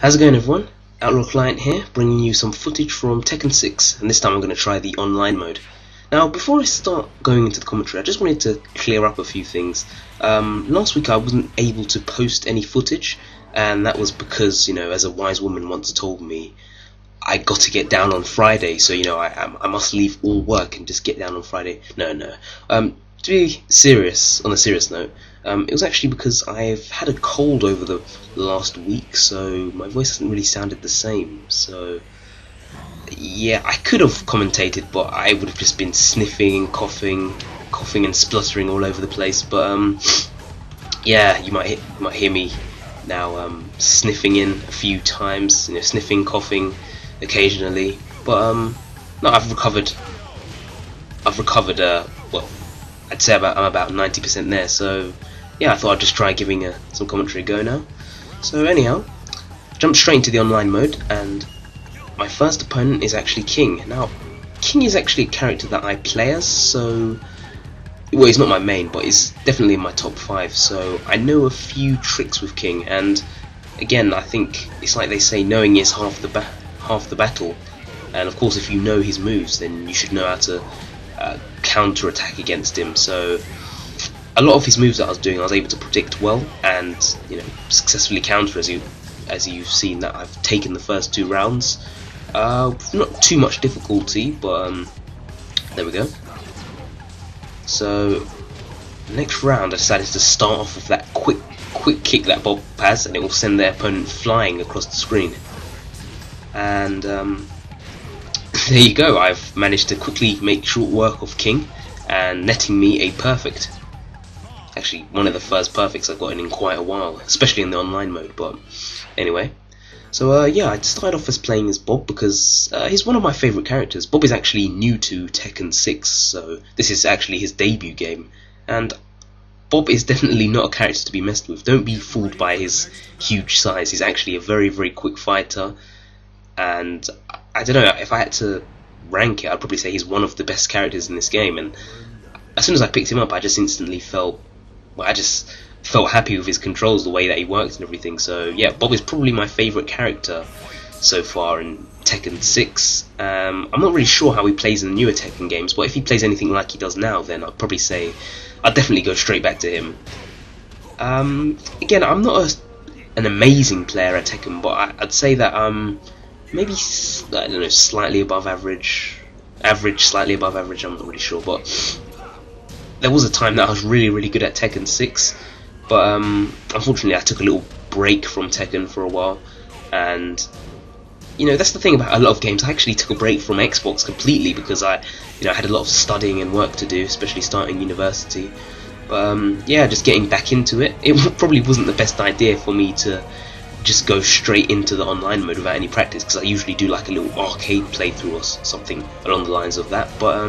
How's it going, everyone? OutlawClient here, bringing you some footage from Tekken 6, and this time I'm going to try the online mode. Now, before I start going into the commentary, I just wanted to clear up a few things. Last week I wasn't able to post any footage, and that was because, as a wise woman once told me, I got to get down on Friday, so, I must leave all work and just get down on Friday. No. To be serious, on a serious note, it was actually because I've had a cold over the last week, so my voice hasn't really sounded the same. So, yeah, I could have commentated, but I would have just been sniffing, coughing and spluttering all over the place. But yeah, you might hear me now sniffing in a few times, sniffing, coughing occasionally. But no, I've recovered. Well, I'd say I'm about 90% there. So yeah, I thought I'd just try giving some commentary a go now. So anyhow, jump straight into the online mode, and my first opponent is actually King. Now, King is actually a character that I play as, so well, he's not my main, but he's definitely in my top 5. So I know a few tricks with King, and again, I think it's like they say, knowing is half the battle. And of course, if you know his moves, then you should know how to counter attack against him. So a lot of his moves that I was doing, I was able to predict well and successfully counter, as you've seen that I've taken the first 2 rounds. Not too much difficulty, but there we go. So next round, I decided to start off with that quick kick that Bob has, and it will send their opponent flying across the screen. And there you go. I've managed to quickly make short work of King and netting me a perfect. Actually, one of the first perfects I've gotten in quite a while, especially in the online mode. But anyway, so yeah, I started off as playing as Bob because he's one of my favourite characters. Bob is actually new to Tekken 6, so this is actually his debut game, and Bob is definitely not a character to be messed with. Don't be fooled by his huge size. He's actually a very, very quick fighter, and I don't know, if I had to rank it, I'd probably say he's one of the best characters in this game. And as soon as I picked him up, I just instantly felt happy with his controls, the way that he works and everything. So yeah, Bob is probably my favourite character so far in Tekken 6. I'm not really sure how he plays in the newer Tekken games, but if he plays anything like he does now, then I'd probably say I'd definitely go straight back to him. Again, I'm not an amazing player at Tekken, but I'd say that maybe, I don't know, slightly above average, slightly above average, I'm not really sure. But there was a time that I was really, really good at Tekken 6, but unfortunately I took a little break from Tekken for a while. And that's the thing about a lot of games. I actually took a break from Xbox completely because I had a lot of studying and work to do, especially starting university. But yeah, just getting back into it. It probably wasn't the best idea for me to just go straight into the online mode without any practice, because I usually do like a little arcade playthrough or something along the lines of that. But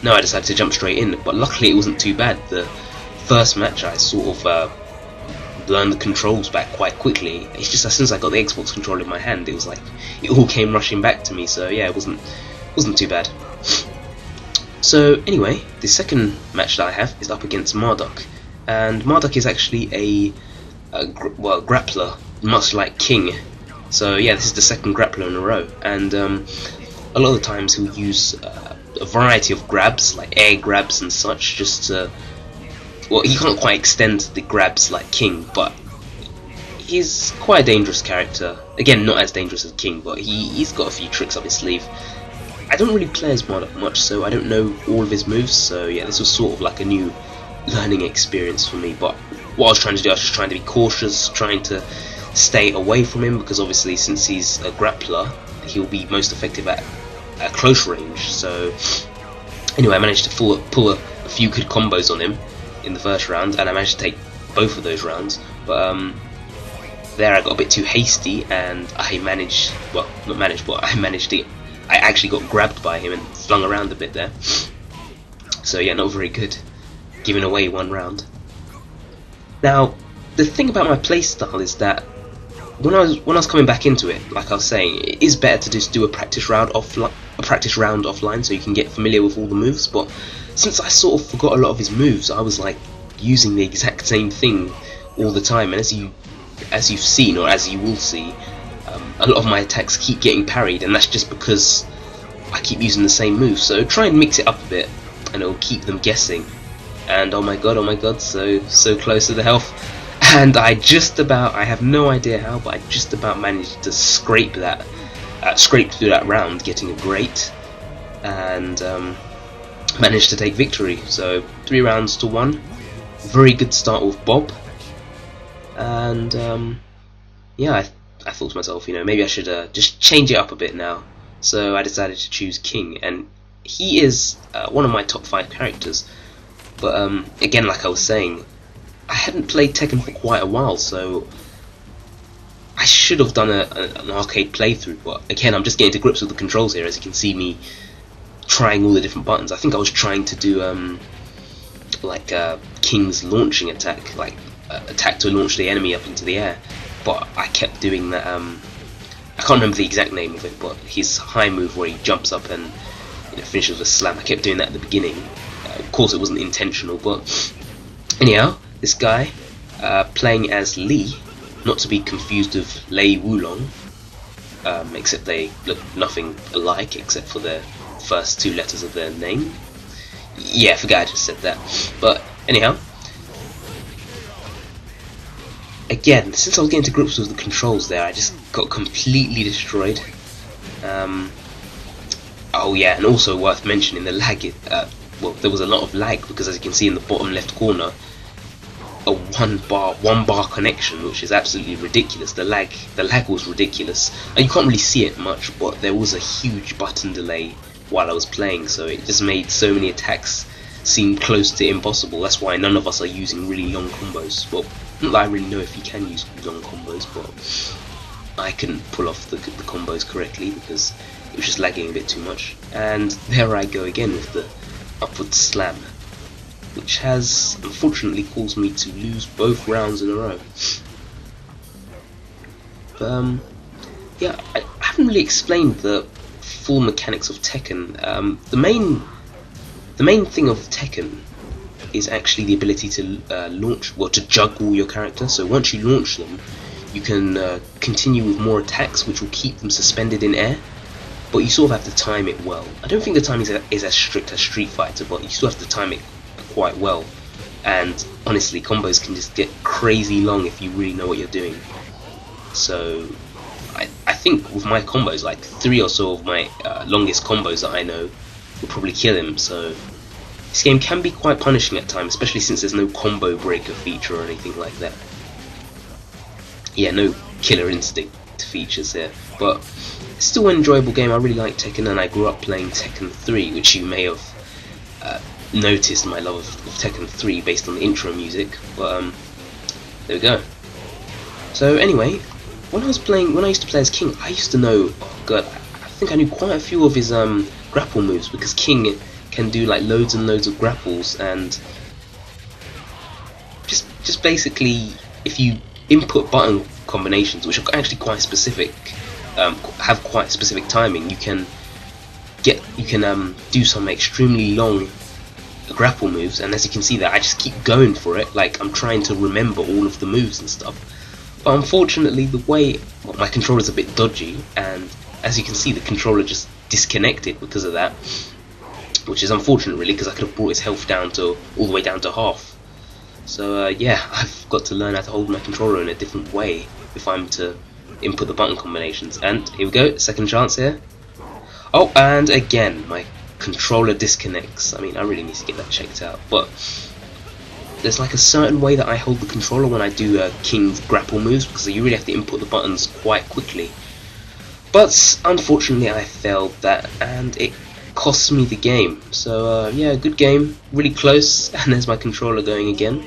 no, I decided to jump straight in. But luckily it wasn't too bad. The first match I sort of learned the controls back quite quickly. It's just as soon as I got the Xbox controller in my hand, it was like it all came rushing back to me. So yeah, it wasn't too bad. So anyway, the second match that I have is up against Marduk, and Marduk is actually a grappler, much like King. So yeah, this is the second grappler in a row, and a lot of the times he'll use a variety of grabs, like air grabs and such, just to, well, he can't quite extend the grabs like King, but he's quite a dangerous character. Again, not as dangerous as King, but he's got a few tricks up his sleeve. I don't really play as Marduk much, so I don't know all of his moves, so yeah, this was sort of like a new learning experience for me. But what I was trying to do, I was just trying to be cautious, trying to stay away from him, because obviously since he's a grappler, he'll be most effective at close range. So anyway, I managed to pull a few good combos on him in the first round, and I managed to take both of those rounds. But there I got a bit too hasty, and I actually got grabbed by him and flung around a bit there. So yeah, not very good, giving away 1 round. Now, the thing about my playstyle is that when I was coming back into it, like I was saying, it is better to just do a practice round offline, so you can get familiar with all the moves. But since I sort of forgot a lot of his moves, I was like using the exact same thing all the time, and as you as you've seen, or as you will see, a lot of my attacks keep getting parried, and that's just because I keep using the same move. So try and mix it up a bit, and it'll keep them guessing. And oh my god, so close to the health. And I have no idea how, but I just about managed to scrape through that round, getting a great, and managed to take victory. So 3 rounds to 1. Very good start with Bob. And yeah, I thought to myself, maybe I should just change it up a bit now. So I decided to choose King, and he is one of my top 5 characters. But again, like I was saying, I hadn't played Tekken for quite a while, so I should have done an arcade playthrough. But again, I'm just getting to grips with the controls here, as you can see me trying all the different buttons. I think I was trying to do like King's launching attack, like attack to launch the enemy up into the air, but I kept doing that. I can't remember the exact name of it, but his high move where he jumps up and finishes with a slam. I kept doing that at the beginning. Of course, it wasn't intentional, but anyhow, this guy playing as Lee, not to be confused with Lei Wulong, except they look nothing alike except for the first 2 letters of their name. Yeah, I forgot I just said that. But anyhow, again, since I was getting to grips with the controls there, I just got completely destroyed. Oh yeah, and also worth mentioning the lag. Well, there was a lot of lag because, as you can see in the bottom left corner, a one bar connection, which is absolutely ridiculous. The lag was ridiculous, and you can't really see it much, but there was a huge button delay while I was playing, so it just made so many attacks seem close to impossible. That's why none of us are using really long combos. Well, not that I really know if you can use long combos, but I couldn't pull off the combos correctly because it was just lagging a bit too much. And there I go again with the upward slam, which has unfortunately caused me to lose both rounds in a row. But yeah, I haven't really explained the full mechanics of Tekken. The main thing of Tekken is actually the ability to to juggle your character. So once you launch them, you can continue with more attacks, which will keep them suspended in air. But you sort of have to time it well. I don't think the timing is as strict as Street Fighter, but you still have to time it quite well. And honestly, combos can just get crazy long if you really know what you're doing. So I think with my combos, like 3 or so of my longest combos that I know will probably kill him. So this game can be quite punishing at times, especially since there's no combo breaker feature or anything like that. Yeah, no killer instinct features here, but it's still an enjoyable game. I really like Tekken, and I grew up playing Tekken 3, which you may have noticed my love of Tekken 3 based on the intro music. But there we go. So anyway, when I used to play as King, I used to know, oh god, I think I knew quite a few of his grapple moves, because King can do like loads and loads of grapples, and just basically, if you input button combinations, which are actually quite specific, have quite specific timing, you can do some extremely long grapple moves. And as you can see there, I just keep going for it, like I'm trying to remember all of the moves and stuff. But unfortunately, my controller's a bit dodgy, and as you can see, the controller just disconnected because of that, which is unfortunate really, because I could have brought his health down to all the way down to half. So yeah, I've got to learn how to hold my controller in a different way if I'm to input the button combinations. And here we go, second chance here. Oh, and again, my controller disconnects. I mean, I really need to get that checked out. But there's like a certain way that I hold the controller when I do King's grapple moves, because you really have to input the buttons quite quickly. But unfortunately, I failed that, and it cost me the game. So yeah, good game, really close, and there's my controller going again.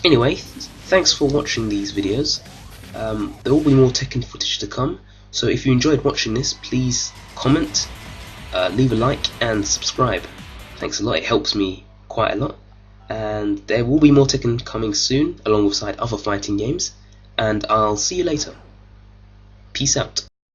Anyway, thanks for watching these videos. There will be more Tekken footage to come, so if you enjoyed watching this, please comment, leave a like and subscribe. Thanks a lot, it helps me quite a lot. And there will be more Tekken coming soon, alongside other fighting games, and I'll see you later. Peace out.